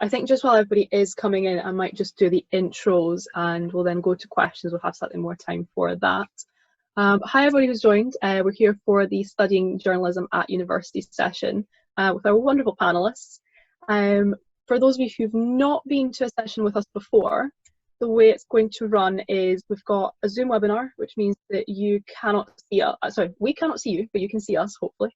I think just while everybody is coming in, I might just do the intros and we'll then go to questions. We'll have slightly more time for that. Hi everybody who's joined. We're here for the Studying Journalism at University session with our wonderful panellists. For those of you who've not been to a session with us before, the way it's going to run is we've got a Zoom webinar, which means that you cannot see us. Sorry, we cannot see you, but you can see us, hopefully.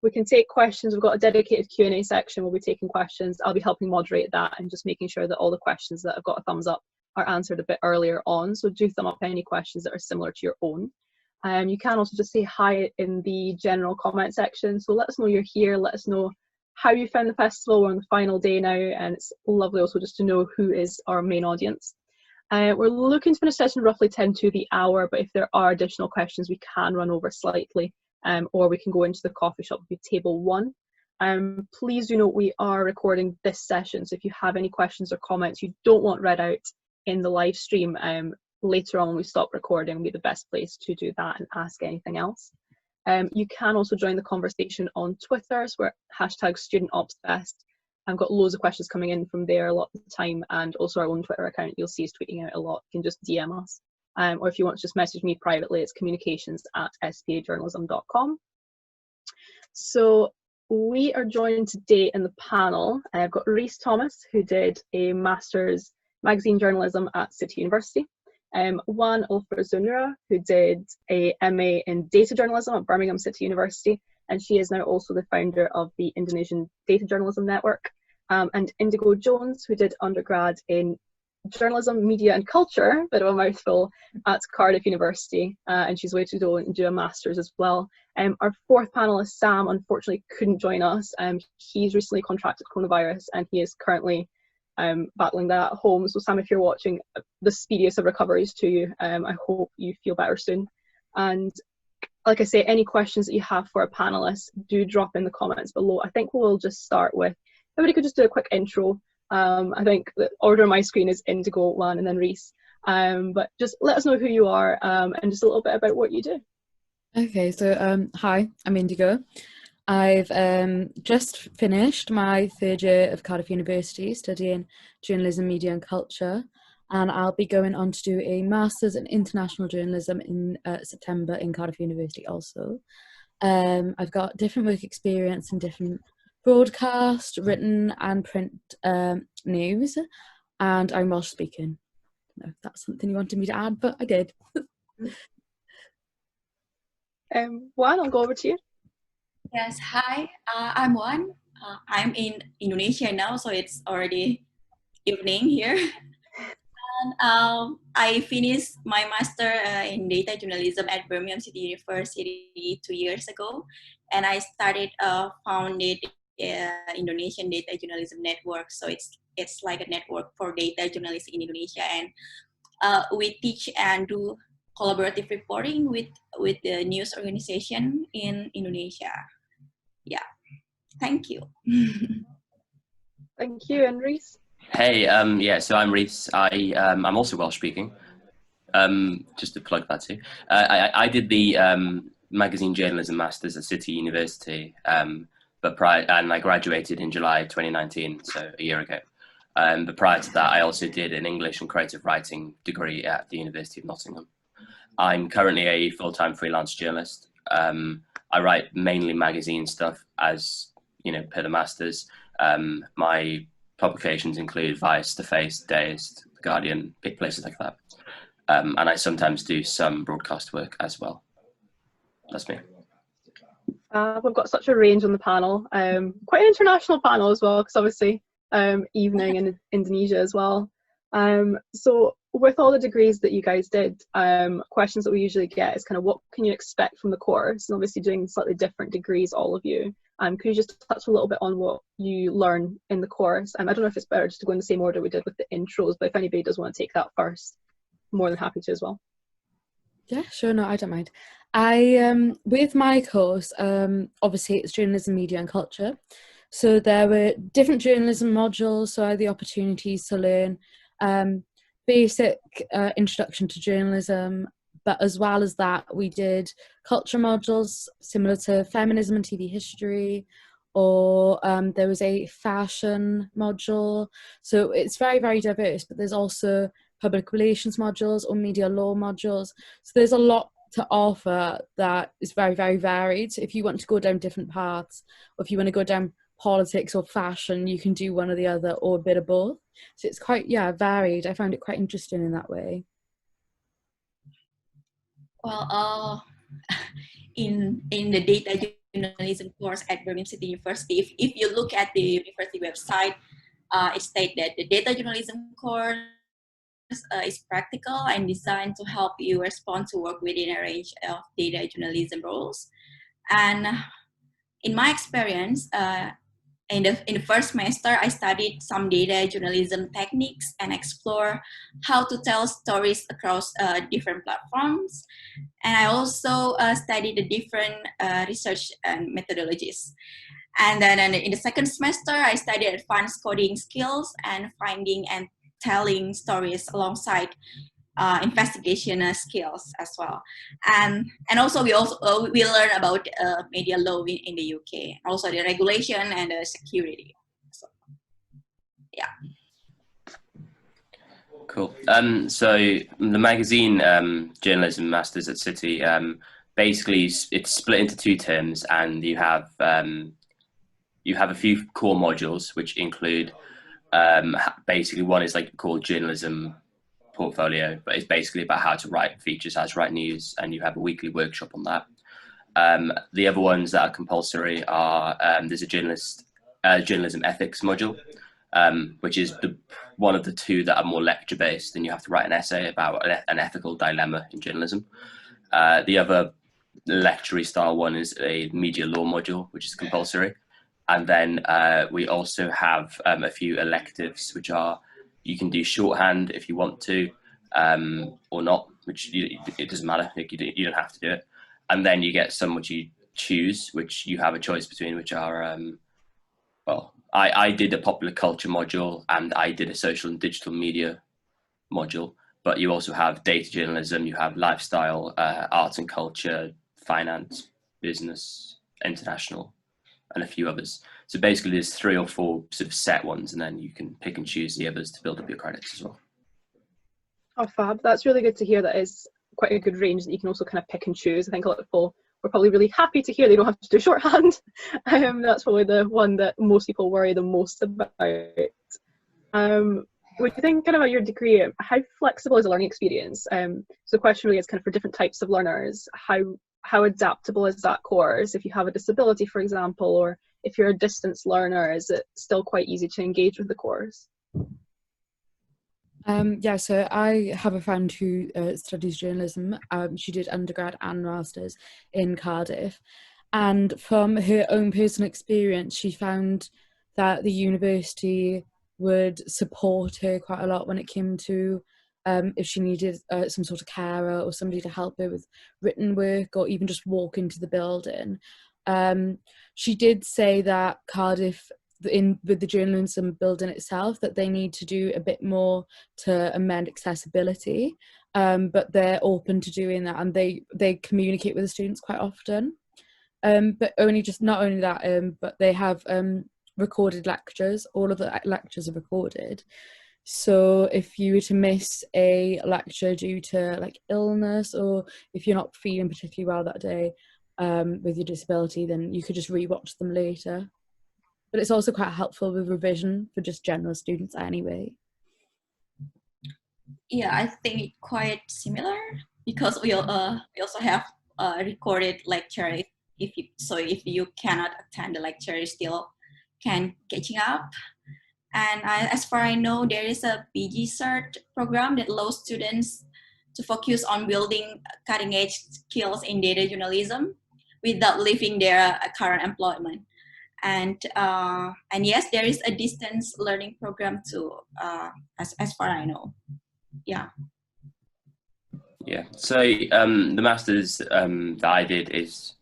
We can take questions. We've got a dedicated Q&A section. We'll be taking questions. I'll be helping moderate that and just making sure that all the questions that have got a thumbs up are answered a bit earlier on. So do thumb up any questions that are similar to your own. You can also just say hi in the general comment section. So let us know you're here. Let us know how you found the festival. We're on the final day now, and it's lovely also just to know who is our main audience. We're looking to finish session roughly 10 to the hour, but if there are additional questions, we can run over slightly. Or we can go into the coffee shop with table 1. Please do note we are recording this session, so if you have any questions or comments you don't want read out in the live stream, later on when we stop recording will be the best place to do that and ask anything else. You can also join the conversation on Twitter, so we're #StudentOpsFest. I've got loads of questions coming in from there a lot of the time, and also our own Twitter account you'll see is tweeting out a lot. You can just DM us. Or if you want to just message me privately, it's communications@spajournalism.com. So we are joined today in the panel. I've got Rhys Thomas, who did a Master's Magazine Journalism at City University. Wan Ulfa Nur, who did a MA in Data Journalism at Birmingham City University, and she is now also the founder of the Indonesian Data Journalism Network. And Indigo Jones, who did undergrad in Journalism, Media and Culture, bit of a mouthful, at Cardiff University, and she's waiting to go and do a Master's as well. Our fourth panellist, Sam, unfortunately couldn't join us. He's recently contracted coronavirus and he is currently battling that at home. So Sam, if you're watching, the speediest of recoveries to you. I hope you feel better soon. And like I say, any questions that you have for our panellists, do drop in the comments below. I think we'll just start with, everybody could just do a quick intro. I think the order on my screen is Indigo, Wan, and then Rhys. But just let us know who you are and just a little bit about what you do. Okay, so hi, I'm Indigo. I've just finished my third year of Cardiff University studying journalism, media and culture, and I'll be going on to do a Master's in International Journalism in September in Cardiff University also. I've got different work experience in different broadcast, written and print news, and I'm Welsh speaking. No, that's something you wanted me to add, but I did. Wan, I'll go over to you. Yes, hi, I'm Wan. I'm in Indonesia now, so it's already evening here. And I finished my master in data journalism at Birmingham City University 2 years ago, and I started founded Indonesian Data Journalism Network. So it's like a network for data journalists in Indonesia, and we teach and do collaborative reporting with the news organization in Indonesia. Yeah, thank you. Thank you, and Rhys. Hey, yeah, so I'm Rhys. I'm also Welsh speaking. Just to plug that too. I did the magazine journalism masters at City University, and I graduated in July 2019, so a year ago. But prior to that, I also did an English and creative writing degree at the University of Nottingham. I'm currently a full-time freelance journalist. I write mainly magazine stuff, as you know, per the masters. My publications include Vice, The Face, Dazed, The Guardian, big places like that. And I sometimes do some broadcast work as well. That's me. We've got such a range on the panel. Quite an international panel as well, because obviously evening in Indonesia as well. So with all the degrees that you guys did, questions that we usually get is kind of what can you expect from the course? And obviously doing slightly different degrees, all of you. Could you just touch a little bit on what you learn in the course? I don't know if it's better just to go in the same order we did with the intros, but if anybody does want to take that first, I'm more than happy to as well. Yeah, sure, no, I don't mind. With my course, obviously it's journalism, media and culture. So there were different journalism modules, so I had the opportunities to learn basic introduction to journalism, but as well as that we did culture modules similar to feminism and TV history, or there was a fashion module. So it's very, very diverse, but there's also public relations modules or media law modules. So there's a lot to offer that is very, very varied. So if you want to go down different paths, or if you want to go down politics or fashion, you can do one or the other or a bit of both. So it's quite, yeah, varied. I found it quite interesting in that way. Well, in the data journalism course at Birmingham City University, if you look at the university website, it states that the data journalism course is practical and designed to help you respond to work within a range of data journalism roles. And in my experience, in the first semester, I studied some data journalism techniques and explore how to tell stories across different platforms. And I also studied the different research and methodologies. And then in the second semester, I studied advanced coding skills and finding and telling stories alongside investigation skills as well. And also we learn about media law in the UK, also the regulation and the security. So, yeah. Cool. So the magazine journalism masters at City, basically it's split into two terms, and you have a few core modules which include basically one is like called journalism portfolio, but it's basically about how to write features, how to write news, and you have a weekly workshop on that. The other ones that are compulsory are there's a journalism ethics module, which is one of the two that are more lecture based, and you have to write an essay about an ethical dilemma in journalism. The other lecture style one is a media law module, which is compulsory. And then we also have a few electives, which are you can do shorthand if you want to, or not, which it doesn't matter. You don't have to do it. And then you get some which you choose, which you have a choice between, which are, well, I did a popular culture module and I did a social and digital media module, but you also have data journalism, you have lifestyle, arts and culture, finance, business, international, and a few others. So basically there's 3 or 4 sort of set ones, and then you can pick and choose the others to build up your credits as well. Oh, fab. That's really good to hear. That is quite a good range that you can also kind of pick and choose. I think a lot of people were probably really happy to hear they don't have to do shorthand. That's probably the one that most people worry the most about. When you think kind of about your degree, how flexible is a learning experience? So the question really is kind of for different types of learners, how adaptable is that course? If you have a disability, for example, or if you're a distance learner, is it still quite easy to engage with the course? Yeah, so I have a friend who studies journalism. She did undergrad and masters in Cardiff, and from her own personal experience, she found that the university would support her quite a lot when it came to if she needed some sort of carer or somebody to help her with written work or even just walk into the building. She did say that Cardiff, with the journalism building itself, that they need to do a bit more to amend accessibility, but they're open to doing that, and they communicate with the students quite often. But not only that, but they have recorded lectures. All of the lectures are recorded. So if you were to miss a lecture due to like illness, or if you're not feeling particularly well that day with your disability, then you could just rewatch them later. But it's also quite helpful with revision for just general students anyway. Yeah, I think quite similar, because we also have recorded lecture. If you cannot attend the lecture, you still can catching up. And as far as I know, there is a PG Cert program that allows students to focus on building cutting-edge skills in data journalism without leaving their current employment. And yes, there is a distance learning program too, as far as I know. Yeah. Yeah. So the masters that I did is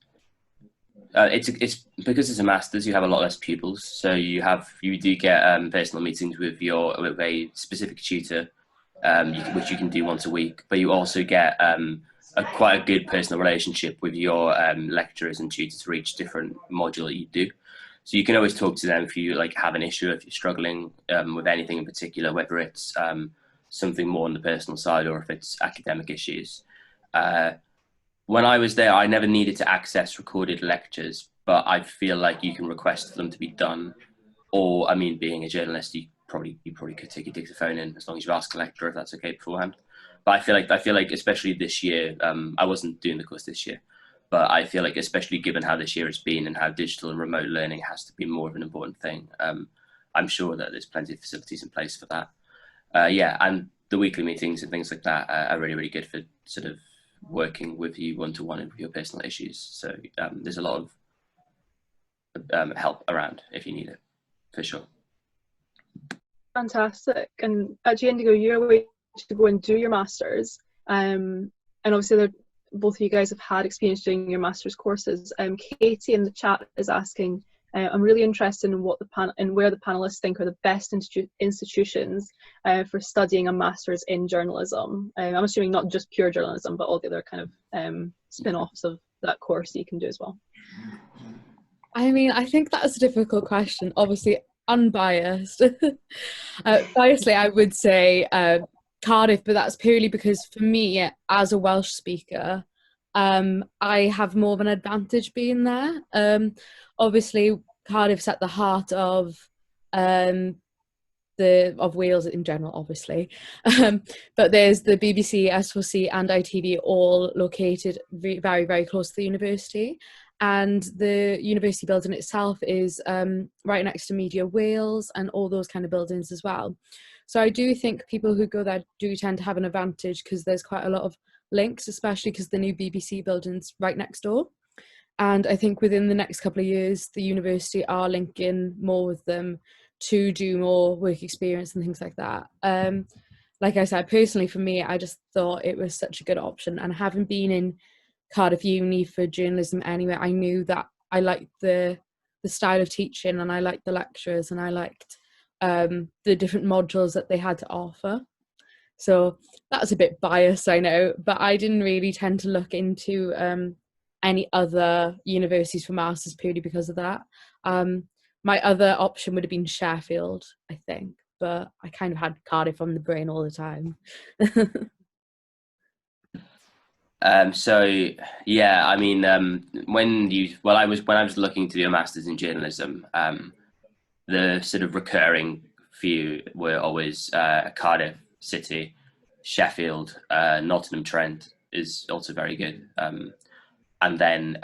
it's because it's a masters, you have a lot less pupils, so you do get personal meetings with a specific tutor, which you can do once a week, but you also get quite a good personal relationship with your lecturers and tutors for each different module that you do. So you can always talk to them if you like have an issue, if you're struggling with anything in particular, whether it's something more on the personal side or if it's academic issues. When I was there, I never needed to access recorded lectures, but I feel like you can request for them to be done. Or, I mean, being a journalist, you probably could take your dictaphone in as long as you ask the lecturer if that's okay beforehand. But I feel like especially this year, I wasn't doing the course this year, but I feel like especially given how this year has been and how digital and remote learning has to be more of an important thing, I'm sure that there's plenty of facilities in place for that. Yeah, and the weekly meetings and things like that are really, really good for sort of working with you one-to-one with your personal issues. So there's a lot of help around if you need it, for sure. Fantastic. And actually, Indigo, you're away to go and do your masters, and obviously both of you guys have had experience doing your master's courses. Katie in the chat is asking, I'm really interested in what where the panelists think are the best institutions for studying a master's in journalism. I'm assuming not just pure journalism, but all the other kind of spin-offs of that course that you can do as well. I mean, I think that's a difficult question. Obviously, unbiased. Biasly, I would say Cardiff, but that's purely because for me, as a Welsh speaker, I have more of an advantage being there. Obviously, Cardiff's at the heart of Wales in general, obviously, but there's the BBC, S4C, and ITV all located very, very close to the university. And the university building itself is right next to Media Wales and all those kind of buildings as well. So I do think people who go there do tend to have an advantage because there's quite a lot of links, especially because the new BBC building's right next door. And I think within the next couple of years, the university are linking more with them to do more work experience and things like that. Like I said, personally, for me, I just thought it was such a good option. And having been in Cardiff Uni for journalism anyway, I knew that I liked the style of teaching, and I liked the lecturers, and I liked the different modules that they had to offer. So that's a bit biased, I know, but I didn't really tend to look into any other universities for masters purely because of that. My other option would have been Sheffield, I think, but I kind of had Cardiff on the brain all the time. So yeah, I mean, when I was looking to do a master's in journalism, the sort of recurring few were always Cardiff City, Sheffield, Nottingham Trent is also very good, and then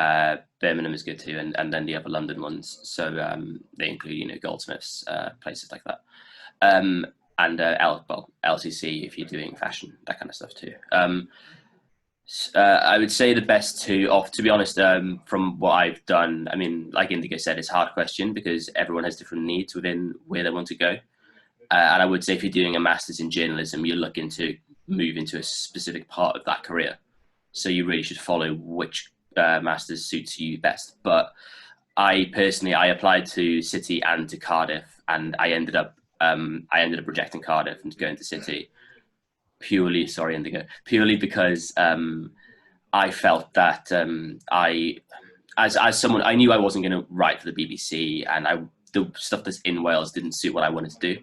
Birmingham is good too, and then the other London ones. So they include Goldsmiths, places like that, and LCC if you're doing fashion, that kind of stuff too. I would say the best two off, to be honest, from what I've done, I mean, like Indigo said, it's a hard question because everyone has different needs within where they want to go. And I would say if you're doing a master's in journalism, you're looking to move into a specific part of that career. So you really should follow which master's suits you best. But I personally, I applied to City and to Cardiff, and I ended up rejecting Cardiff and going to City. Purely because I felt that as someone, I knew I wasn't going to write for the BBC, and the stuff that's in Wales didn't suit what I wanted to do.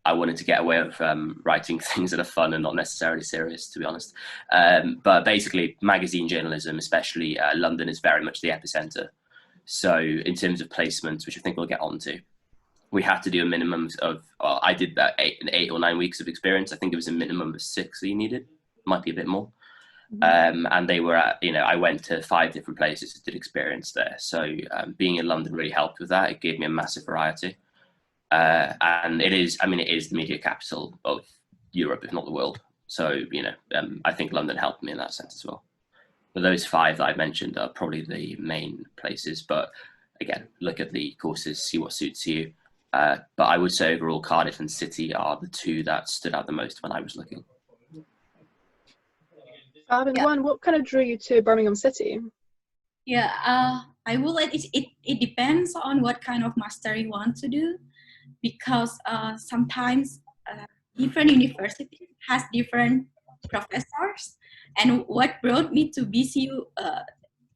I wanted to get away of writing things that are fun and not necessarily serious, to be honest. But basically, magazine journalism, especially London, is very much the epicenter. So in terms of placements, which I think we'll get onto, we had to do a minimum of, I did about 8 or 9 weeks of experience. I think it was a minimum of 6 that you needed, might be a bit more. And they were at, I went to 5 different places to did experience there. So being in London really helped with that. It gave me a massive variety. And it is the media capital of Europe, if not the world. So, I think London helped me in that sense as well. But those 5 that I mentioned are probably the main places. But again, look at the courses, see what suits you. But I would say overall Cardiff and City are the 2 that stood out the most when I was looking. Wan, what kind of drew you to Birmingham City? Yeah, I will let it depends on what kind of master you want to do, because sometimes different universities has different professors, and what brought me to BCU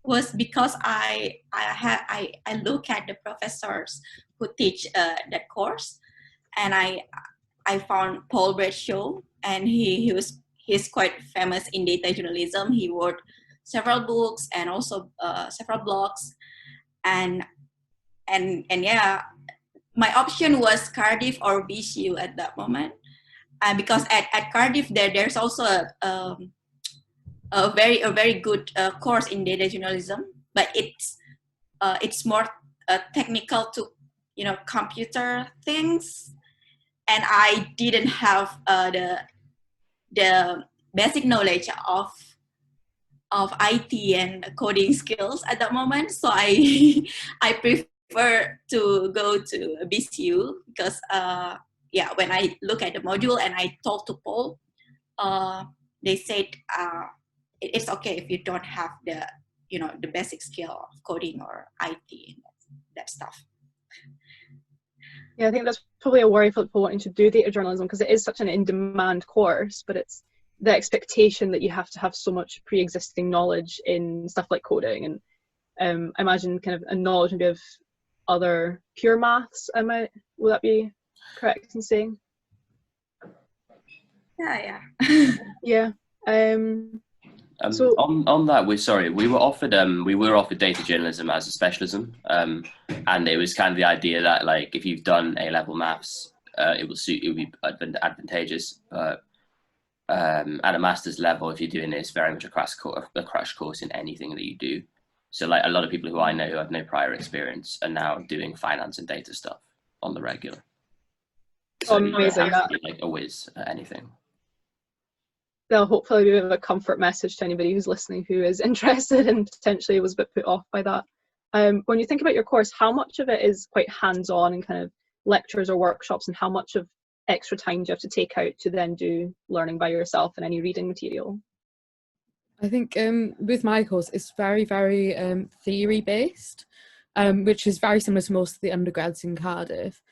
was because I look at the professors who teach that course, and I found Paul Bradshaw, and he's quite famous in data journalism. He wrote several books and also several blogs, and yeah, my option was Cardiff or BCU at that moment, because at Cardiff there's also a very good course in data journalism, but it's more technical to computer things, and I didn't have the basic knowledge of IT and coding skills at that moment. So I I prefer to go to BCU because yeah, when I look at the module and I talked to Paul, they said it's okay if you don't have the the basic skill of coding or IT and that stuff. Yeah, I think that's probably a worry for people wanting to do data journalism, because it is such an in-demand course, but it's the expectation that you have to have so much pre-existing knowledge in stuff like coding, and I imagine kind of a knowledge maybe of other pure maths. Will that be correct in saying? Yeah. Yeah. So on that, we were offered data journalism as a specialism, and it was kind of the idea that, like, if you've done A-level maths, it will be advantageous. At a master's level, if you're doing this, very much a crash course in anything that you do. So, like, a lot of people who I know who have no prior experience are now doing finance and data stuff on the regular. So amazing! You don't have to be like a whiz at anything. They'll hopefully be a bit of a comfort message to anybody who's listening who is interested and potentially was a bit put off by that. When you think about your course, how much of it is quite hands-on and kind of lectures or workshops, and how much of extra time do you have to take out to then do learning by yourself and any reading material? I think with my course, it's very, very theory-based, which is very similar to most of the undergrads in Cardiff.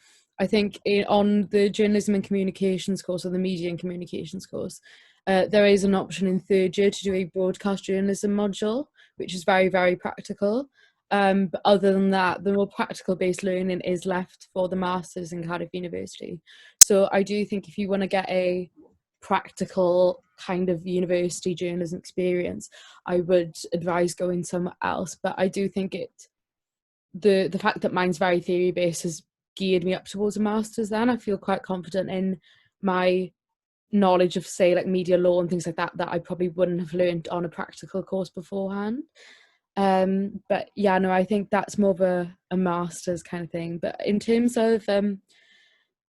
I think on the journalism and communications course, or the media and communications course, there is an option in third year to do a broadcast journalism module, which is very, very practical. But other than that, the more practical based learning is left for the masters in Cardiff University. So I do think if you want to get a practical kind of university journalism experience, I would advise going somewhere else. But I do think the fact that mine's very theory based has geared me up towards a master's. Then I feel quite confident in my knowledge of, say, like media law and things like that I probably wouldn't have learned on a practical course beforehand. But yeah, no, I think that's more of a master's kind of thing. But in terms of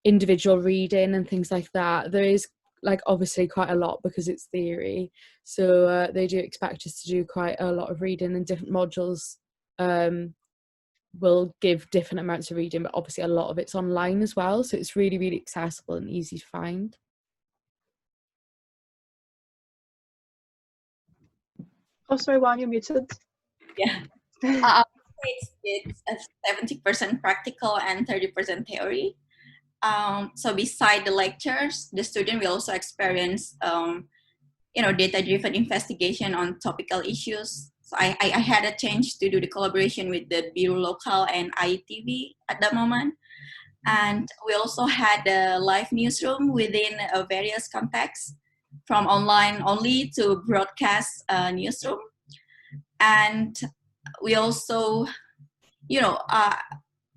individual reading and things like that, there is, like, obviously quite a lot because it's theory, so they do expect us to do quite a lot of reading, and different modules will give different amounts of reading, but obviously a lot of it's online as well, so it's really, really accessible and easy to find. Oh, sorry, Wan, you're muted. Yeah. It's 70% practical and 30% theory. So beside the lectures, the student will also experience, data-driven investigation on topical issues. So I had a chance to do the collaboration with the Bureau Local and ITV at that moment. And we also had a live newsroom within various contexts, from online only to broadcast newsroom. And we also,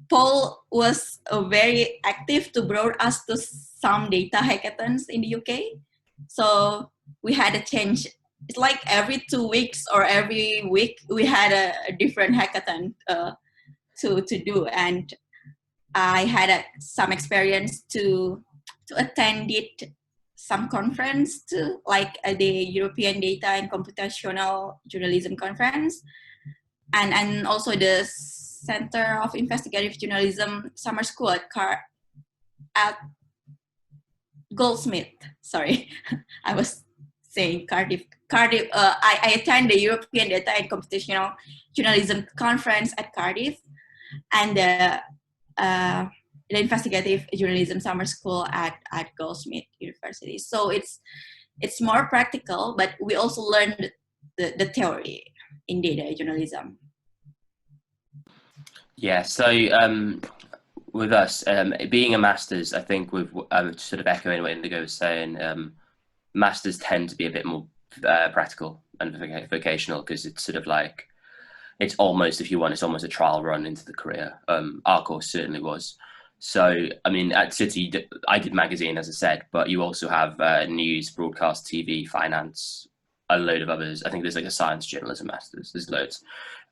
Paul was very active to bring us to some data hackathons in the UK. So we had a change. It's like every 2 weeks or every week we had a different hackathon to do. And I had some experience to attend some conference too, like the European Data and Computational Journalism Conference, and also the Center of Investigative Journalism Summer School at Goldsmith. Sorry, I was saying Cardiff. I attend the European Data and Computational Journalism Conference at Cardiff, and the Investigative Journalism Summer School at Goldsmith University. So it's more practical, but we also learned the theory. in day-to-day journalism? Yeah, so with us, being a master's, I think with sort of echoing what Indigo was saying, masters tend to be a bit more practical and vocational, because it's sort of like, it's almost, if you want, it's almost a trial run into the career. Our course certainly was. So, I mean, at City, I did magazine, as I said, but you also have news, broadcast, TV, finance, a load of others. I think there's like a science journalism masters, there's loads.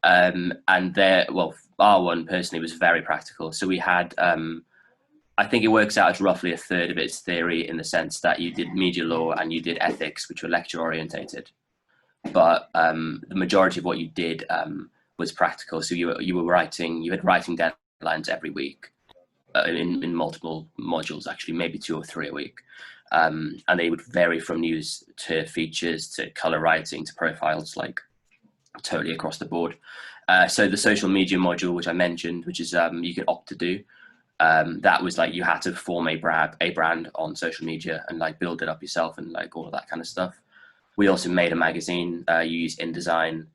And there, well, our one personally was very practical. So we had, I think it works out as roughly a third of its theory, in the sense that you did media law and you did ethics, which were lecture orientated. But the majority of what you did was practical. So you were writing, you had writing deadlines every week in multiple modules, actually, maybe 2 or 3 a week. And they would vary from news to features to color writing to profiles, like totally across the board. So the social media module, which I mentioned, which is you can opt to do, that was like, you had to form a brand on social media and like build it up yourself and like all of that kind of stuff. We also made a magazine. You use InDesign.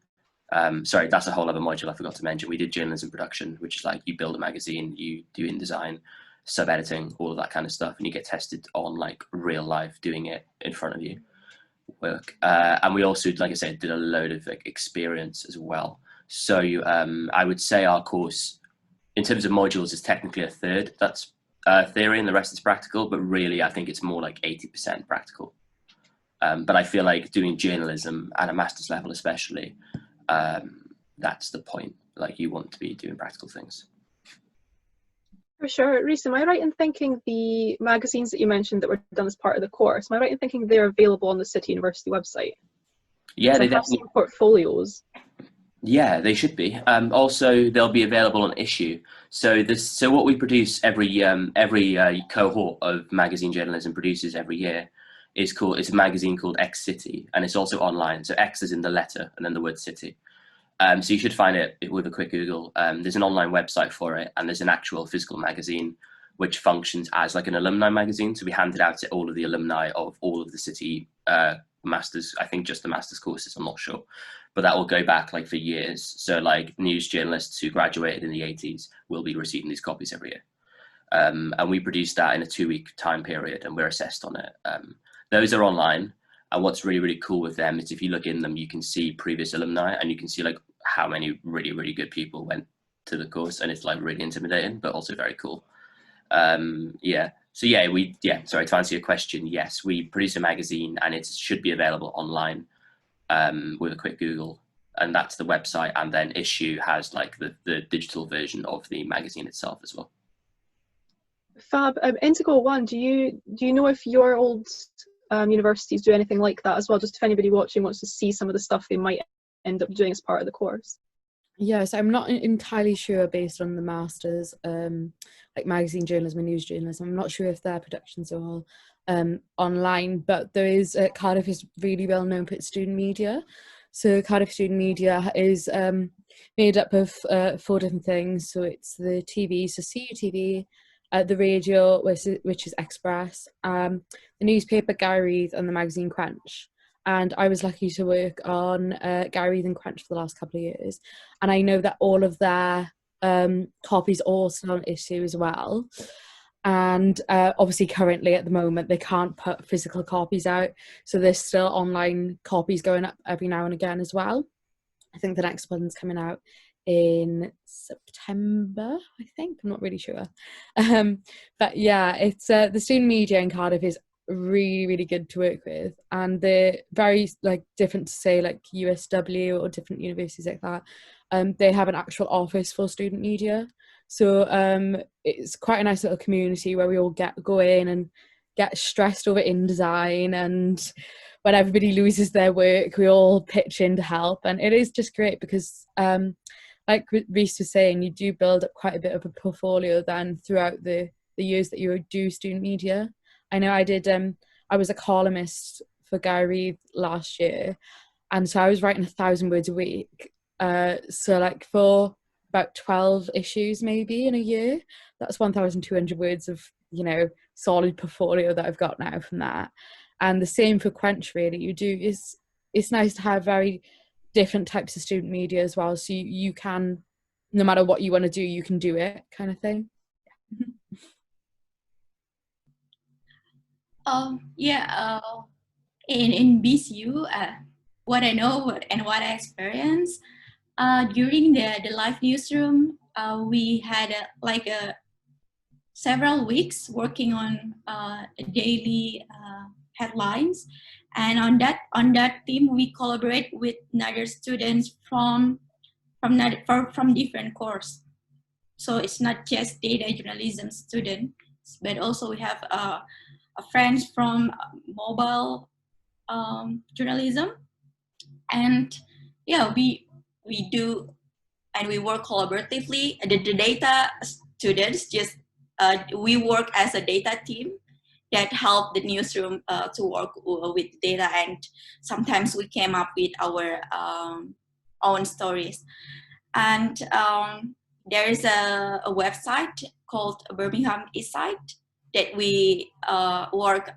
Sorry, that's a whole other module I forgot to mention. We did journalism production, which is like, you build a magazine, you do InDesign, sub-editing, all of that kind of stuff, and you get tested on like real life, doing it in front of you work. And we also, like I said, did a load of like experience as well. So I would say our course, in terms of modules, is technically a third that's theory and the rest is practical, but really I think it's more like 80% practical. But I feel like doing journalism at a master's level especially, that's the point. Like, you want to be doing practical things. For sure. Rhys, am I right in thinking the magazines that you mentioned that were done as part of the course, am I right in thinking they're available on the City University website? Yeah, they have definitely some portfolios. Yeah, they should be. Also, they'll be available on Issue. So what we produce every cohort of magazine journalism produces every year it's a magazine called X City, and it's also online. So X is in the letter and then the word city. So you should find it with a quick Google. There's an online website for it, and there's an actual physical magazine which functions as like an alumni magazine. So we hand it out to all of the alumni of all of the City masters. I think just the masters courses, I'm not sure, but that will go back like for years. So like news journalists who graduated in the 80s will be receiving these copies every year. And we produce that in a 2-week time period, and we're assessed on it. Those are online. And what's really, really cool with them is if you look in them, you can see previous alumni, and you can see like how many really, really good people went to the course, and it's like really intimidating, but also very cool. Yeah. So yeah, sorry, to answer your question, yes, we produce a magazine, and it should be available online with a quick Google, and that's the website. And then Issue has like the digital version of the magazine itself as well. Fab. Indigo One, do you know if your old universities do anything like that as well? Just if anybody watching wants to see some of the stuff they might end up doing as part of the course. Yes, I'm not entirely sure based on the masters, like magazine journalism and news journalism. I'm not sure if their productions are all online, but there is Cardiff is really well known for its student media. So Cardiff Student Media is made up of 4 different things. So it's the TV, so CUTV, the radio, which is Express, the newspaper Gary Reed, and the magazine Crunch. And I was lucky to work on Gary Reed and Crunch for the last couple of years, and I know that all of their copies are also on Issue as well. And obviously currently at the moment they can't put physical copies out, so there's still online copies going up every now and again as well. I think the next one's coming out in September, I think. I'm not really sure. But yeah, it's the student media in Cardiff is really, really good to work with, and they're very like different to say like USW or different universities like that. They have an actual office for student media, so it's quite a nice little community where we all go in and get stressed over InDesign, and when everybody loses their work we all pitch in to help. And it is just great because like Rhys was saying, you do build up quite a bit of a portfolio then throughout the years that you do student media. I know I did, I was a columnist for Gary Reed last year, and so I was writing 1,000 words a week. So like for about 12 issues maybe in a year, that's 1,200 words of, you know, solid portfolio that I've got now from that. And the same for Crunch really. It's nice to have very different types of student media as well. So you can, no matter what you want to do, you can do it, kind of thing. Yeah, in BCU, what I know and what I experienced during the live newsroom, we had several weeks working on daily headlines, and on that team we collaborate with other students from different courses. So it's not just data journalism students, but also we have friends from mobile journalism, and yeah, we do, and we work collaboratively. The data students just we work as a data team that help the newsroom to work with data, and sometimes we came up with our own stories. And there is a website called Birmingham Eastside that we work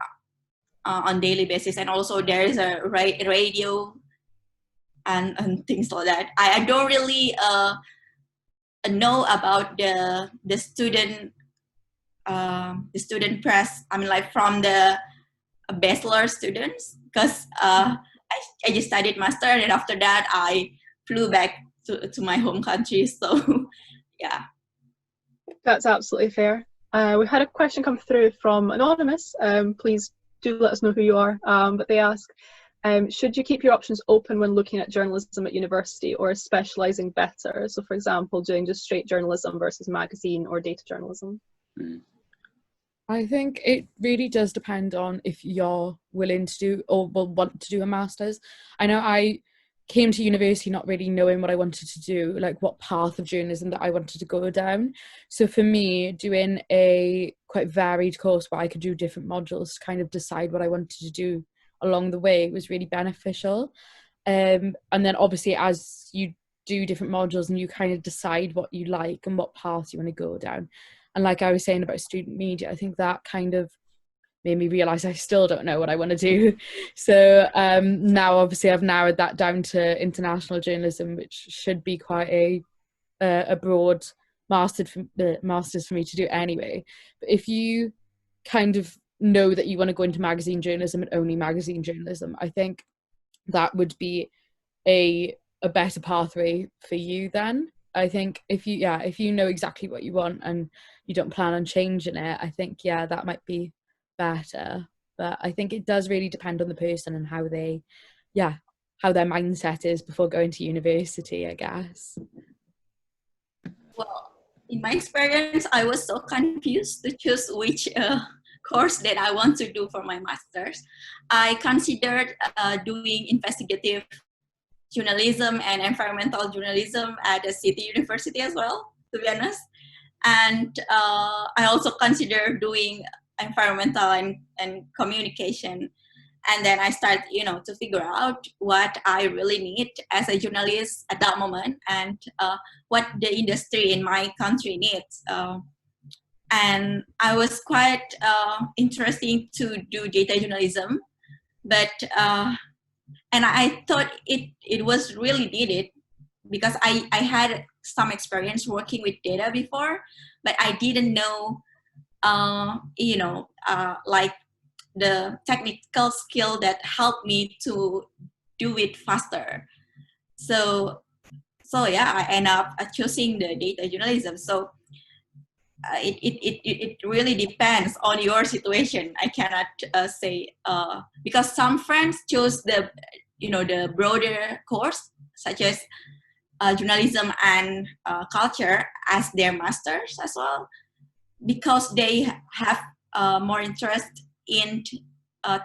on daily basis, and also there is a radio and things like that. I don't really know about the student press. I mean, like from the bachelor students, because I just studied master, and after that I flew back to my home country. So yeah, That's absolutely fair. We had a question come through from Anonymous. Please do let us know who you are. But they ask, should you keep your options open when looking at journalism at university, or is specialising better? So for example, doing just straight journalism versus magazine or data journalism. I think it really does depend on if you're willing to do or will want to do a master's. I know I came to university not really knowing what I wanted to do, like what path of journalism that I wanted to go down. So for me, doing a quite varied course where I could do different modules to kind of decide what I wanted to do along the way was really beneficial. And then obviously as you do different modules and you kind of decide what you like and what path you want to go down. And like I was saying about student media, I think that kind of made me realise I still don't know what I want to do. So now obviously I've narrowed that down to international journalism, which should be quite a broad master's for me to do anyway. But if you kind of know that you want to go into magazine journalism and only magazine journalism, I think that would be a better pathway for you then. I think if you know exactly what you want and you don't plan on changing it, I think that might be better. But I think it does really depend on the person and how their mindset is before going to university, I guess. Well, in my experience, I was so confused to choose which course that I want to do for my master's. I considered doing investigative journalism and environmental journalism at a city university as well, to be honest. And I also considered doing environmental and communication. And then I started, to figure out what I really need as a journalist at that moment, and what the industry in my country needs. And I was quite interested to do data journalism, but and I thought it was really needed because I had some experience working with data before, but I didn't know, like the technical skill that helped me to do it faster. So I end up choosing the data journalism. So it really depends on your situation. I cannot say because some friends choose the broader course such as journalism and culture as their masters as well, because they have more interest in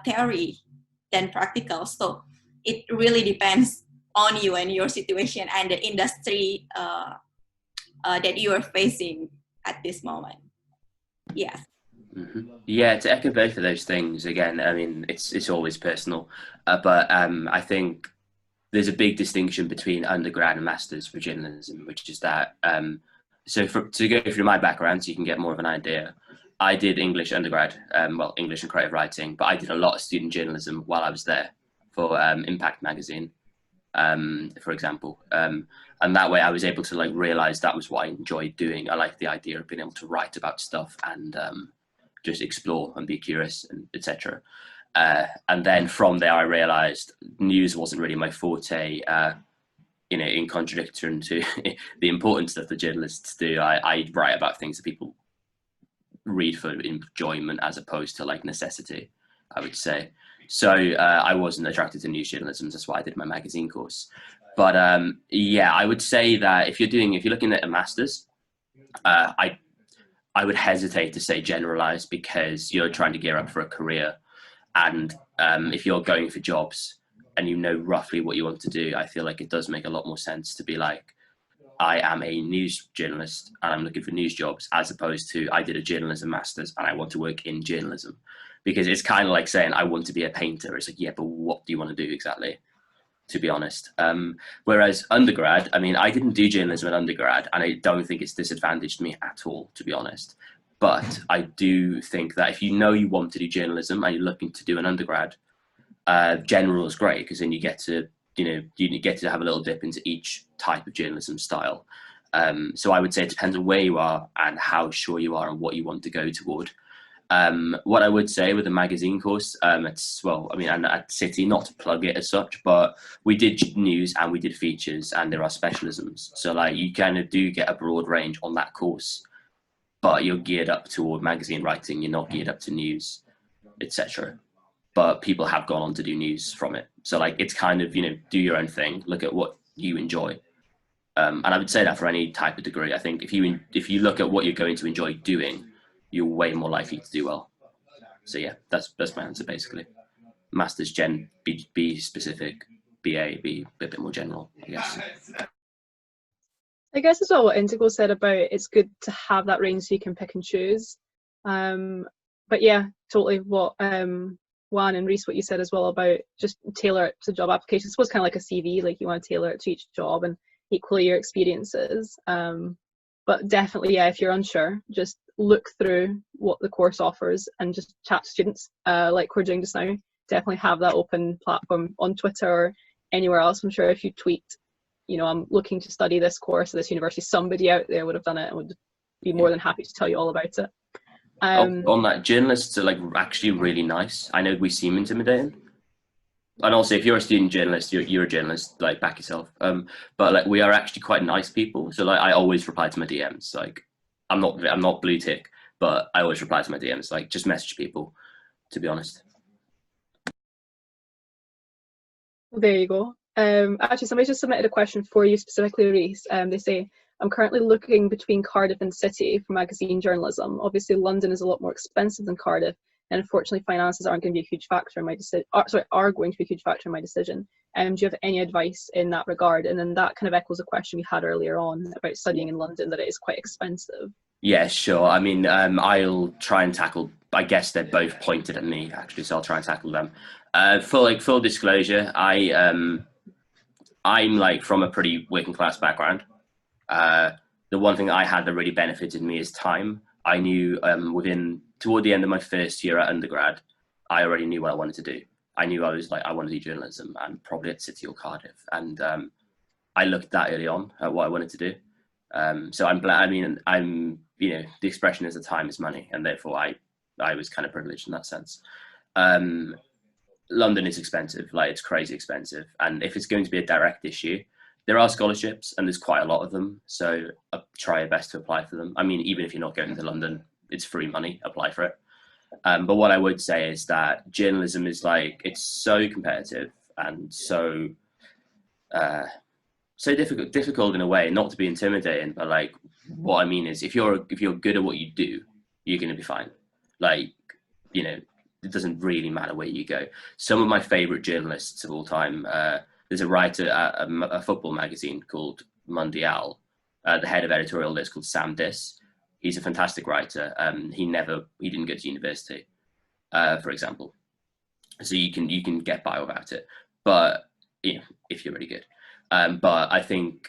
theory than practical. So it really depends on you and your situation and the industry that you are facing at this moment. Yes. Mm-hmm. Yeah, to echo both of those things again, I mean, it's always personal, but I think there's a big distinction between undergrad and masters for journalism, which is that to go through my background so you can get more of an idea. I did English undergrad, English and creative writing, but I did a lot of student journalism while I was there for Impact magazine. for example. And that way I was able to like realize that was what I enjoyed doing. I liked the idea of being able to write about stuff and just explore and be curious and etc. And then from there I realized news wasn't really my forte. In contradiction to the important stuff that journalists do, I write about things that people read for enjoyment as opposed to like necessity, I would say. So I wasn't attracted to news journalism. That's why I did my magazine course. But yeah, I would say that if you're looking at a master's, I would hesitate to say generalized, because you're trying to gear up for a career. And if you're going for jobs and you know roughly what you want to do, I feel like it does make a lot more sense to be like, I am a news journalist and I'm looking for news jobs, as opposed to I did a journalism master's and I want to work in journalism. Because it's kind of like saying I want to be a painter. It's like, yeah, but what do you want to do exactly, to be honest? Whereas undergrad, I mean, I didn't do journalism at undergrad, and I don't think it's disadvantaged me at all, to be honest. But I do think that if you know you want to do journalism and you're looking to do an undergrad, general is great, because then you get to have a little dip into each type of journalism style. So I would say it depends on where you are and how sure you are and what you want to go toward. What I would say with the magazine course, and at City, not to plug it as such, but we did news and we did features, and there are specialisms. So like you kind of do get a broad range on that course, but you're geared up toward magazine writing. You're not geared up to news, etc. But people have gone on to do news from it. So like it's kind of, do your own thing, look at what you enjoy. And I would say that for any type of degree. I think if you look at what you're going to enjoy doing, you're way more likely to do well. So yeah, that's my answer basically. Masters Gen, be specific, BA, be a bit more general, I guess. I guess as well what Indigo said about it's good to have that range so you can pick and choose. But yeah, totally what Wan and Rhys, what you said as well about just tailor it to job applications. It was kind of like a CV, like you want to tailor it to each job and equally your experiences. But definitely, yeah, if you're unsure, just look through what the course offers and just chat to students like we're doing just now. Definitely have that open platform on Twitter or anywhere else. I'm sure if you tweet, I'm looking to study this course at this university, somebody out there would have done it and would be more than happy to tell you all about it. On that, journalists are like actually really nice. I know we seem intimidating. And also, if you're a student journalist, you're a journalist, like back yourself. But like we are actually quite nice people. So like I always reply to my DMs. Like I'm not blue tick, but I always reply to my DMs. Like just message people, to be honest. Well, there you go. Actually, somebody just submitted a question for you specifically, Rhys. They say, I'm currently looking between Cardiff and City for magazine journalism. Obviously, London is a lot more expensive than Cardiff, and unfortunately, finances aren't going to be a huge factor in my decision. Are going to be a huge factor in my decision. Do you have any advice in that regard? And then that kind of echoes a question we had earlier on about studying in London, that it is quite expensive. Yeah, sure. I mean, I'll try and tackle. I guess they're both pointed at me actually, so I'll try and tackle them. Full disclosure, I'm like from a pretty working class background. The one thing I had that really benefited me is time. I knew toward the end of my first year at undergrad, I already knew what I wanted to do. I knew I want to do journalism, and probably at City or Cardiff. And I looked that early on at what I wanted to do. So I'm glad. I mean, the expression is that time is money, and therefore I was kind of privileged in that sense. London is expensive, like it's crazy expensive. And if it's going to be a direct issue, there are scholarships and there's quite a lot of them. So try your best to apply for them. I mean, even if you're not going to London, it's free money, apply for it. But what I would say is that journalism is like, it's so competitive and so difficult in a way, not to be intimidating, but like, what I mean is if you're good at what you do, you're going to be fine. Like, it doesn't really matter where you go. Some of my favorite journalists of all time, there's a writer at a football magazine called Mundial. The head of editorial there is called Sam Diss. He's a fantastic writer. He didn't go to university, for example. So you can get by without it. But if you're really good. But I think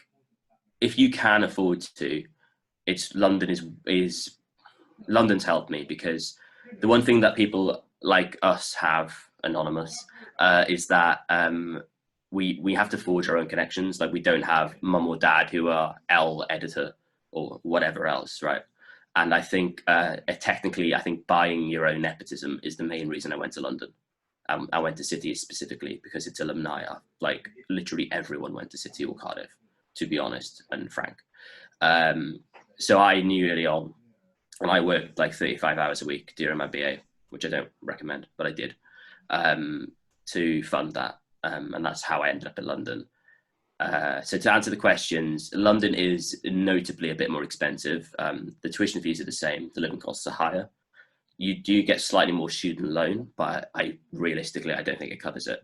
if you can afford to, London's helped me, because the one thing that people like us have, anonymous, is that we have to forge our own connections. Like we don't have mum or dad who are L editor or whatever else, right? And I think technically, I think buying your own nepotism is the main reason I went to London. I went to City specifically because it's alumni. Like literally everyone went to City or Cardiff, to be honest and frank. So I knew early on, and I worked like 35 hours a week during my BA, which I don't recommend, but I did, to fund that. And that's how I ended up in London. So to answer the questions, London is notably a bit more expensive. The tuition fees are the same, the living costs are higher. You do get slightly more student loan, but realistically, I don't think it covers it.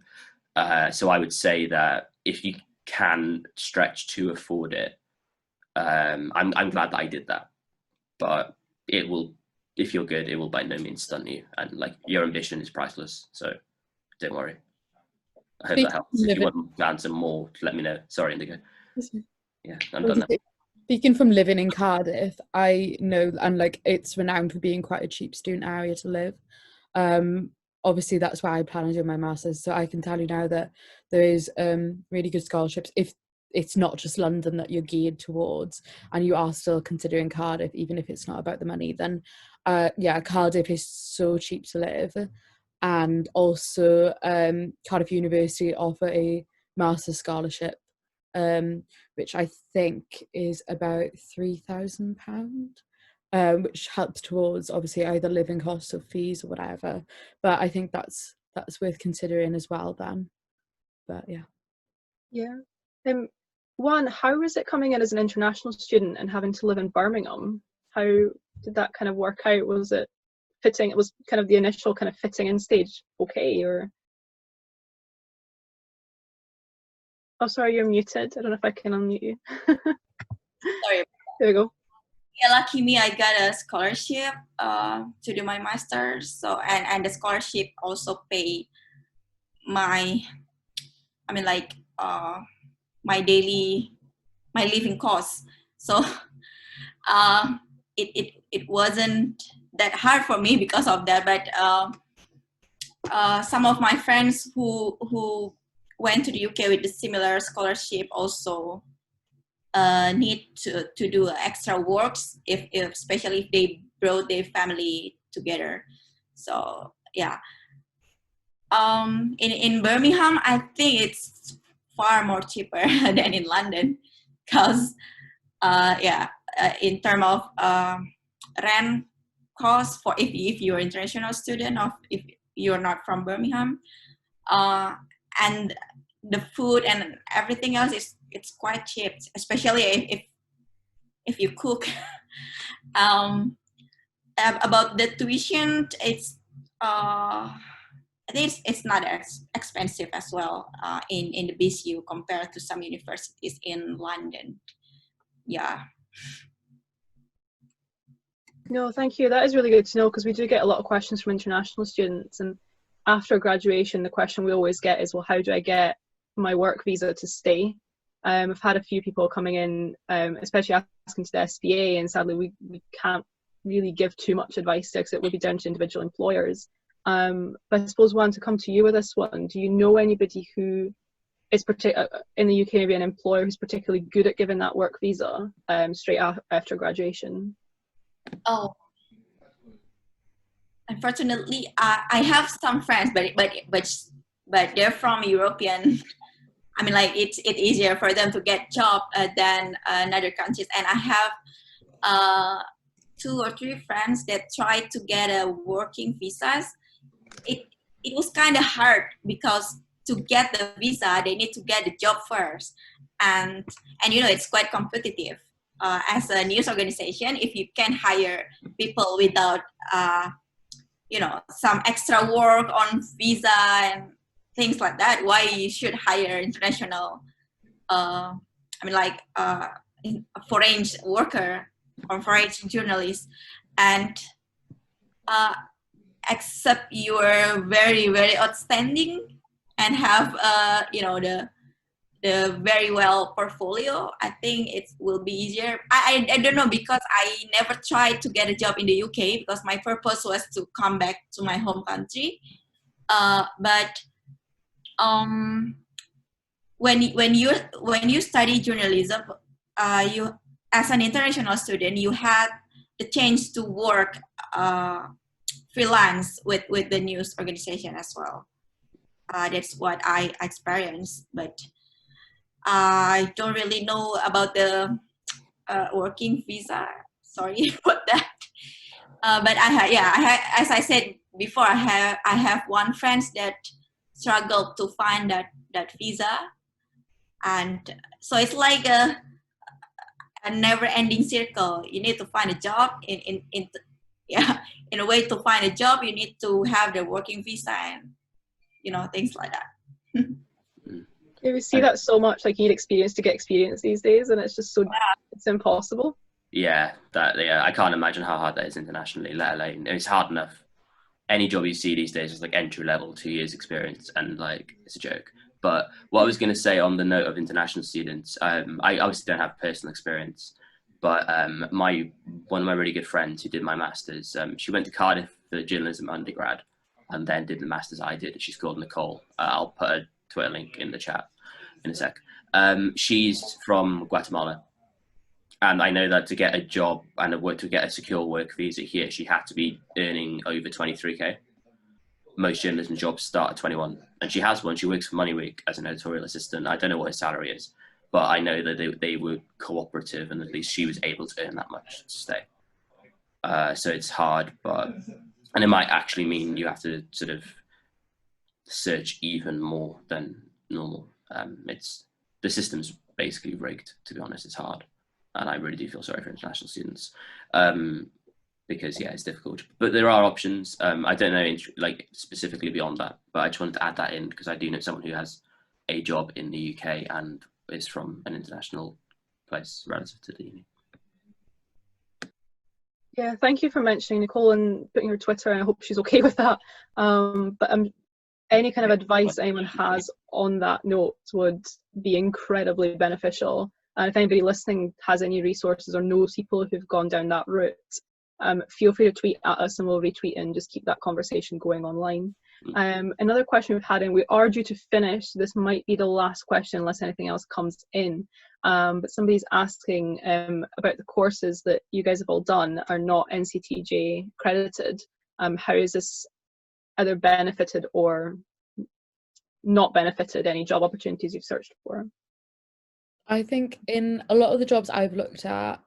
So I would say that if you can stretch to afford it, I'm glad that I did that. But it will, if you're good, it will by no means stun you. And like your ambition is priceless, so don't worry. I hope that helps. If you want to answer more, let me know. Sorry, Indigo. Yeah, I'm done now. Speaking from living in Cardiff, I know, and like it's renowned for being quite a cheap student area to live. Obviously, that's why I plan on doing my masters. So I can tell you now that there is really good scholarships. If it's not just London that you're geared towards, and you are still considering Cardiff, even if it's not about the money, then yeah, Cardiff is so cheap to live. And also Cardiff University offer a master's scholarship, which I think is about £3,000, which helps towards obviously either living costs or fees or whatever. But I think that's worth considering as well then. But yeah. Yeah. Wan, how was it coming in as an international student and having to live in Birmingham? How did that kind of work out? Was it fitting? It was kind of the initial kind of fitting in stage okay, or? Oh, sorry, you're muted. I don't know if I can unmute you. Sorry. There we go. Yeah, lucky me, I got a scholarship to do my master's. So and the scholarship also pay my, my living costs. So it wasn't that hard for me because of that. But some of my friends who went to the UK with a similar scholarship also need to do extra works, if especially if they brought their family together. So yeah, in Birmingham, I think it's far more cheaper than in London, because in terms of rent cost for if you're an international student, or if you're not from Birmingham, and the food and everything else it's quite cheap, especially if you cook. About the tuition, it's I think it's not as expensive as well in the BCU compared to some universities in London. Yeah. No, thank you. That is really good to know, because we do get a lot of questions from international students, and after graduation, the question we always get is, well, how do I get my work visa to stay? I've had a few people coming in, especially asking to the SBA, and sadly we can't really give too much advice there, because it would be down to individual employers. But I suppose, Wan, to come to you with this one, do you know anybody who is in the UK, maybe an employer who's particularly good at giving that work visa straight after graduation? Oh, unfortunately, I have some friends, but they're from European. I mean, like it's easier for them to get job than in other countries. And I have 2 or 3 friends that tried to get a working visas. It was kind of hard, because to get the visa, they need to get the job first, and it's quite competitive. As a news organization, if you can hire people without some extra work on visa and things like that, why you should hire international foreign worker or foreign journalist, and except you are very, very outstanding and have the very well portfolio, I think it will be easier. I don't know, because I never tried to get a job in the UK, because my purpose was to come back to my home country. But when you study journalism, you as an international student, you had the chance to work freelance with the news organization as well. That's what I experienced, but I don't really know about the working visa. Sorry about that. But as I said before, I have one friend that struggled to find that visa, and so it's like a never-ending circle. You need to find a job in a way to find a job. You need to have the working visa and things like that. Yeah, we see that so much. Like, you need experience to get experience these days, and it's just so it's impossible. Yeah, I can't imagine how hard that is internationally, let alone, it's hard enough. Any job you see these days is like entry level, 2 years experience, and like it's a joke. But what I was going to say on the note of international students, I obviously don't have personal experience, but one of my really good friends who did my masters, she went to Cardiff for journalism undergrad, and then did the masters I did. She's called Nicole. I'll put a Twitter link in the chat in a sec. She's from Guatemala. And I know that to get a job and to get a secure work visa here, she had to be earning over 23k. Most journalism jobs start at 21, and she has one. She works for Money Week as an editorial assistant. I don't know what her salary is, but I know that they were cooperative, and at least she was able to earn that much to stay. So it's hard, and it might actually mean you have to sort of search even more than normal. The system's basically rigged, to be honest. It's hard. And I really do feel sorry for international students, because it's difficult. But there are options. I don't know, like specifically beyond that, but I just wanted to add that in because I do know someone who has a job in the UK and is from an international place relative to the uni. Yeah, thank you for mentioning Nicole and putting her Twitter, and I hope she's okay with that. But any kind of advice anyone has on that note would be incredibly beneficial. And if anybody listening has any resources or knows people who've gone down that route, feel free to tweet at us and we'll retweet and just keep that conversation going online. Another question we've had, and we are due to finish, this might be the last question unless anything else comes in, but somebody's asking about the courses that you guys have all done are not NCTJ credited. How is this either benefited or not benefited any job opportunities you've searched for? I think in a lot of the jobs I've looked at,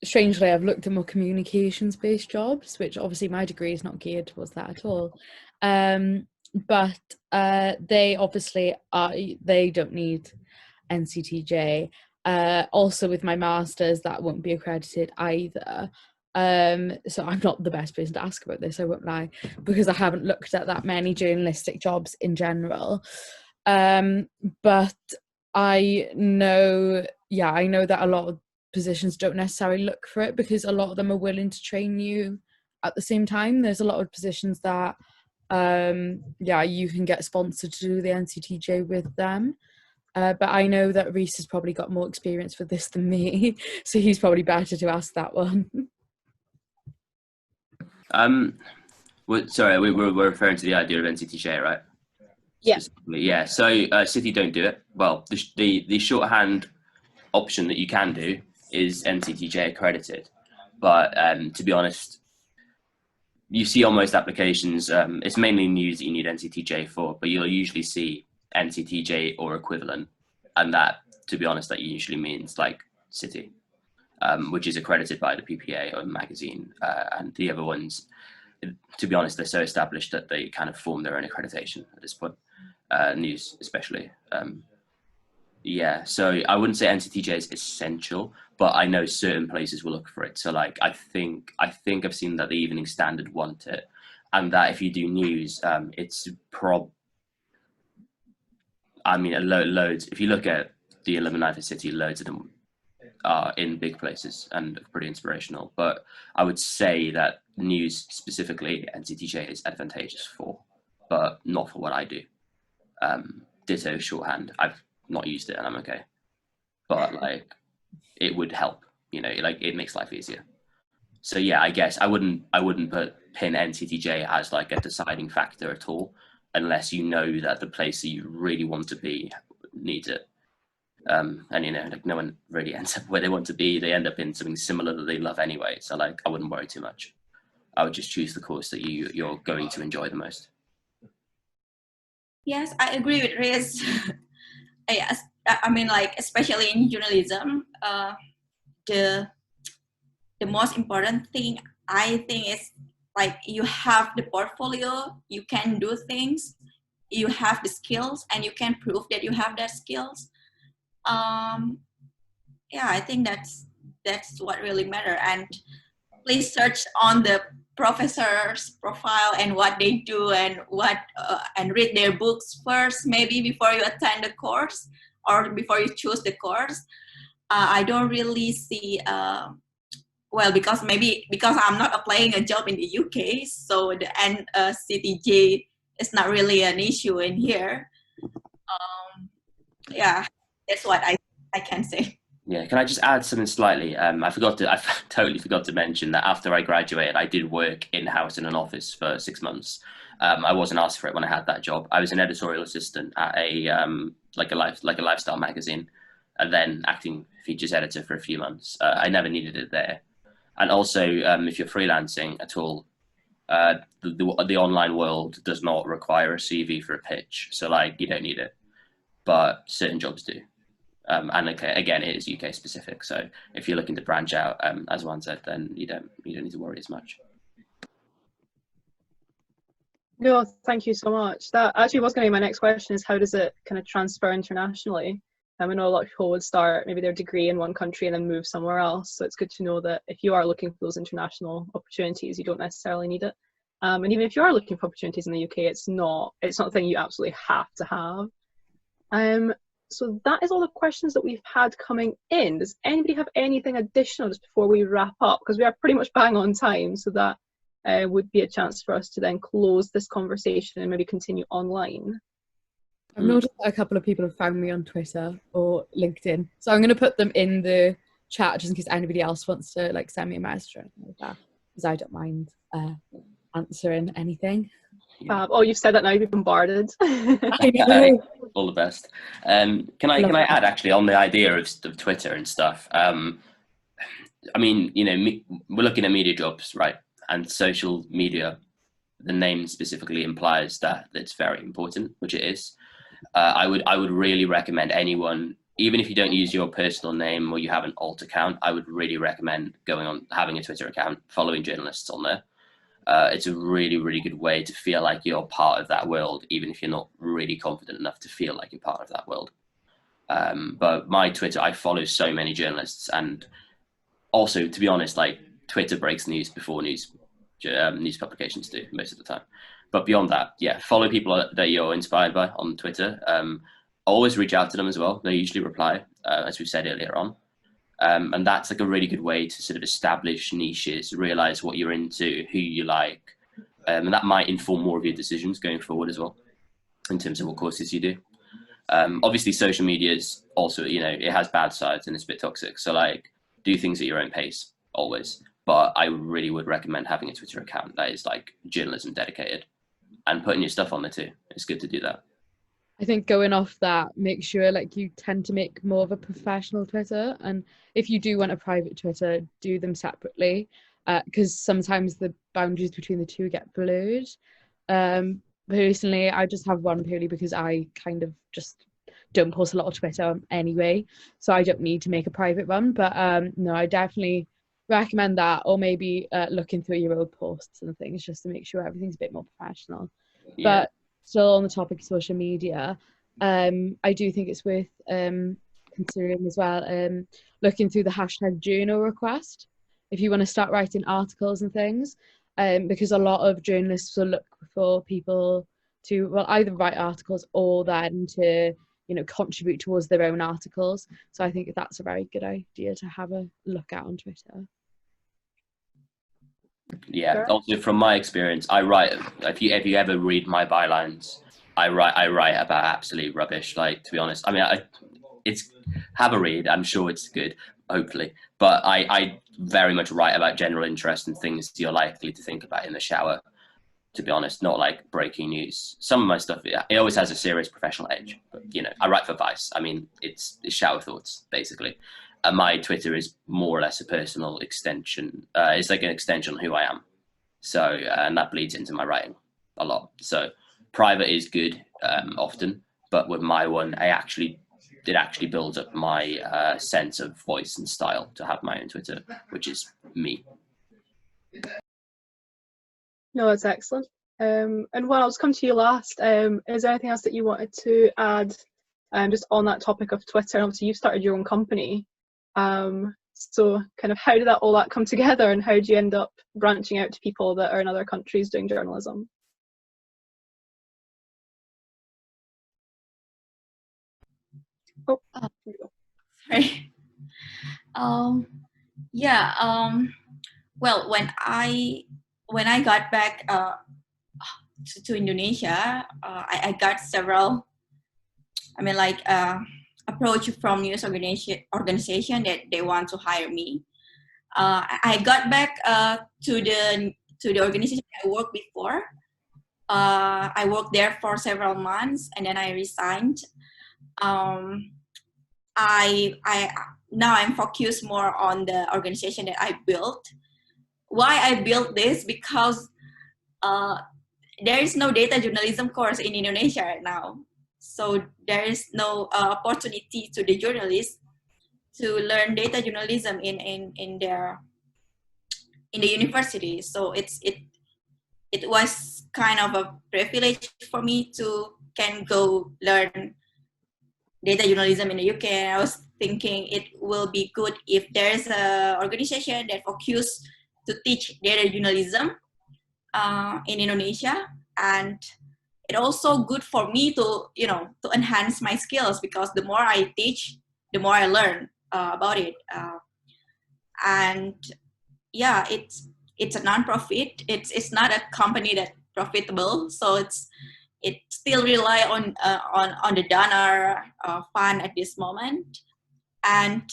strangely, I've looked at more communications-based jobs, which obviously my degree is not geared towards that at all. But they obviously they don't need NCTJ. Also with my masters, that won't be accredited either. So I'm not the best person to ask about this, I won't lie, because I haven't looked at that many journalistic jobs in general. But I know that a lot of positions don't necessarily look for it because a lot of them are willing to train you at the same time. There's a lot of positions that you can get sponsored to do the NCTJ with them. But I know that Rhys has probably got more experience with this than me, so he's probably better to ask that one. Sorry, we're referring to the idea of NCTJ, right? Yeah. So City don't do it. Well, the shorthand option that you can do is NCTJ accredited, but to be honest, you see on most applications, it's mainly news that you need NCTJ for, but you'll usually see NCTJ or equivalent, and that, to be honest, that usually means like City, which is accredited by the PPA or magazine, and the other ones, to be honest, they're so established that they kind of form their own accreditation at this point. News especially. So I wouldn't say NCTJ is essential, but I know certain places will look for it. So like I think I've seen that the Evening Standard want it, and that if you do news, it's loads. If you look at the alumni for City, loads of them are in big places and pretty inspirational. But I would say that news specifically, NCTJ is advantageous for, but not for what I do. Ditto shorthand. I've not used it and I'm okay, but like it would help, like it makes life easier. So yeah, I guess I wouldn't pin NCTJ as like a deciding factor at all, unless you know that the place that you really want to be needs it. And like no one really ends up where they want to be. They end up in something similar that they love anyway. So like I wouldn't worry too much. I would just choose the course that you're going to enjoy the most. Yes, I agree with Rhys. Yes, I mean, like, especially in journalism, the most important thing I think is like you have the portfolio, you can do things, you have the skills, and you can prove that you have that skills. Yeah, I think that's what really matter. And please search on the professor's profile and what they do and what and read their books first, maybe before you attend the course or before you choose the course. I don't really see well, because I'm not applying a job in the UK, so the NCTJ is not really an issue in here. Yeah, that's what I can say. Yeah, can I just add something slightly? I totally forgot to mention that after I graduated, I did work in-house in an office for 6 months. I wasn't asked for it when I had that job. I was an editorial assistant at a lifestyle magazine, and then acting features editor for a few months. I never needed it there. And also, if you're freelancing at all, the online world does not require a CV for a pitch, so like you don't need it, but certain jobs do. And again, it is UK specific. So if you're looking to branch out, as Wan said, then you don't need to worry as much. No, thank you so much. That actually was going to be my next question: is how does it kind of transfer internationally? I know a lot of people would start maybe their degree in one country and then move somewhere else. So it's good to know that if you are looking for those international opportunities, you don't necessarily need it. And even if you are looking for opportunities in the UK, it's not a thing you absolutely have to have. So that is all the questions that we've had coming in. Does anybody have anything additional just before we wrap up? Because we are pretty much bang on time, so that would be a chance for us to then close this conversation and maybe continue online. I've noticed that a couple of people have found me on Twitter or LinkedIn, so I'm going to put them in the chat just in case anybody else wants to like send me a message or anything like that, because I don't mind answering anything. Oh, you've said that now, you've been bombarded. I know. All the best. Can I add actually on the idea of Twitter and stuff? I mean, we're looking at media jobs, right? And social media, the name specifically implies that it's very important, which it is. I would really recommend anyone, even if you don't use your personal name or you have an alt account, I would really recommend having a Twitter account, following journalists on there. It's a really, really good way to feel like you're part of that world, even if you're not really confident enough to feel like you're part of that world. But my Twitter, I follow so many journalists, and also, to be honest, like Twitter breaks news before news publications do most of the time. But beyond that, yeah, follow people that you're inspired by on Twitter. Always reach out to them as well. They usually reply, as we said earlier on. And that's like a really good way to sort of establish niches, realize what you're into, who you like, and that might inform more of your decisions going forward as well, in terms of what courses you do. Obviously, social media is also, it has bad sides and it's a bit toxic. So like, do things at your own pace always. But I really would recommend having a Twitter account that is like journalism dedicated, and putting your stuff on there too. It's good to do that. I think going off that, make sure like you tend to make more of a professional Twitter, and if you do want a private Twitter, do them separately, because sometimes the boundaries between the two get blurred. Personally, I just have one purely because I kind of just don't post a lot of Twitter anyway, so I don't need to make a private one. But no, I definitely recommend that, or maybe looking through your old posts and things just to make sure everything's a bit more professional. Yeah. But still on the topic of social media, I do think it's worth considering as well, looking through the hashtag journal request if you want to start writing articles and things, because a lot of journalists will look for people to either write articles or then to contribute towards their own articles. So I think that's a very good idea to have a look at on Twitter. Yeah. Sure. Also, from my experience, I write. If you ever read my bylines, I write about absolute rubbish. Like, to be honest, I mean, have a read. I'm sure it's good, hopefully. But I very much write about general interest and things you're likely to think about in the shower. to be honest, not like breaking news. Some of my stuff, it always has a serious professional edge, but I write for Vice. I mean, it's shower thoughts basically. And my Twitter is more or less a personal extension. It's like an extension of who I am. So, and that bleeds into my writing a lot. So private is good often, but with my one, it actually builds up my sense of voice and style to have my own Twitter, which is me. No, that's excellent. And when I'll just come to you last, is there anything else that you wanted to add just on that topic of Twitter? And obviously, you've started your own company. So kind of how did all that come together, and how do you end up branching out to people that are in other countries doing journalism? Oh, here you go. Sorry. Well, when I got back to Indonesia, I got several, approach from news organization that they want to hire me. I got back to the organization I worked before. I worked there for several months, and then I resigned. Now I'm focused more on the organization that I built. Why I built this? Because there is no data journalism course in Indonesia right now. So there is no opportunity to the journalists to learn data journalism in the university. So it was kind of a privilege for me to can go learn data journalism in the UK. I was thinking it will be good if there's an organization that focus to teach data journalism in Indonesia, and it also good for me to to enhance my skills, because the more I teach, the more I learn about it. And yeah, it's a non-profit. It's not a company that's profitable, so it still rely on the donor fund at this moment. And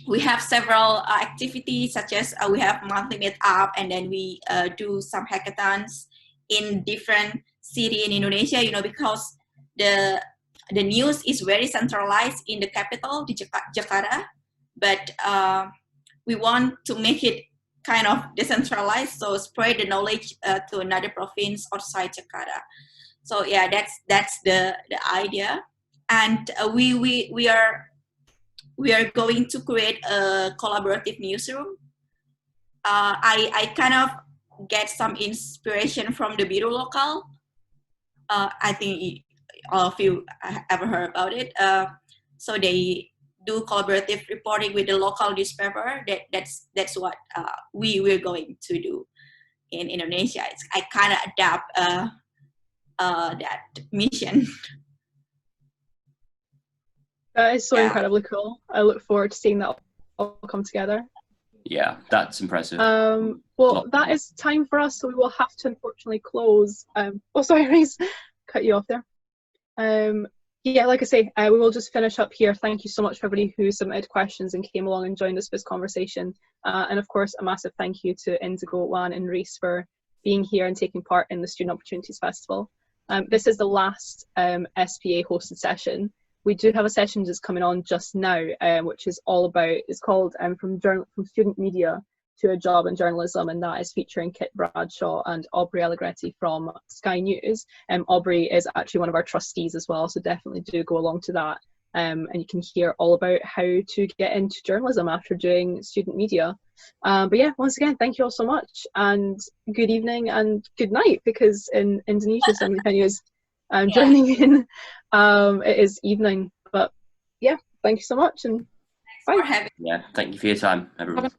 we have several activities, such as we have monthly meetup, and then we do some hackathons in different city in Indonesia. Because the news is very centralized in the capital, Jakarta, but we want to make it kind of decentralized, so spread the knowledge to another province outside Jakarta. So yeah, that's the idea, and we are going to create a collaborative newsroom. I kind of get some inspiration from the Biru Lokal. I think all of you ever heard about it. So they do collaborative reporting with the local newspaper. That's what we're going to do in Indonesia. I kind of adapt that mission. That is so incredibly cool. I look forward to seeing that all come together. Yeah, that's impressive. Well, that is time for us, so we will have to unfortunately close. Oh, sorry, Rhys, cut you off there. Yeah, like I say, we will just finish up here. Thank you so much for everybody who submitted questions and came along and joined us for this conversation. And of course, a massive thank you to Indigo, Wan and Rhys for being here and taking part in the Student Opportunities Festival. This is the last SPA hosted session. We do have a session that's coming on just now, which is all about, it's called From Student Media to a Job in Journalism, and that is featuring Kit Bradshaw and Aubrey Allegretti from Sky News. Aubrey is actually one of our trustees as well, so definitely do go along to that. And you can hear all about how to get into journalism after doing student media. But yeah, once again, thank you all so much, and good evening and good night, because in Indonesia, so many venues joining in, it is evening. But yeah, thank you so much, and bye. Yeah, thank you for your time, everyone.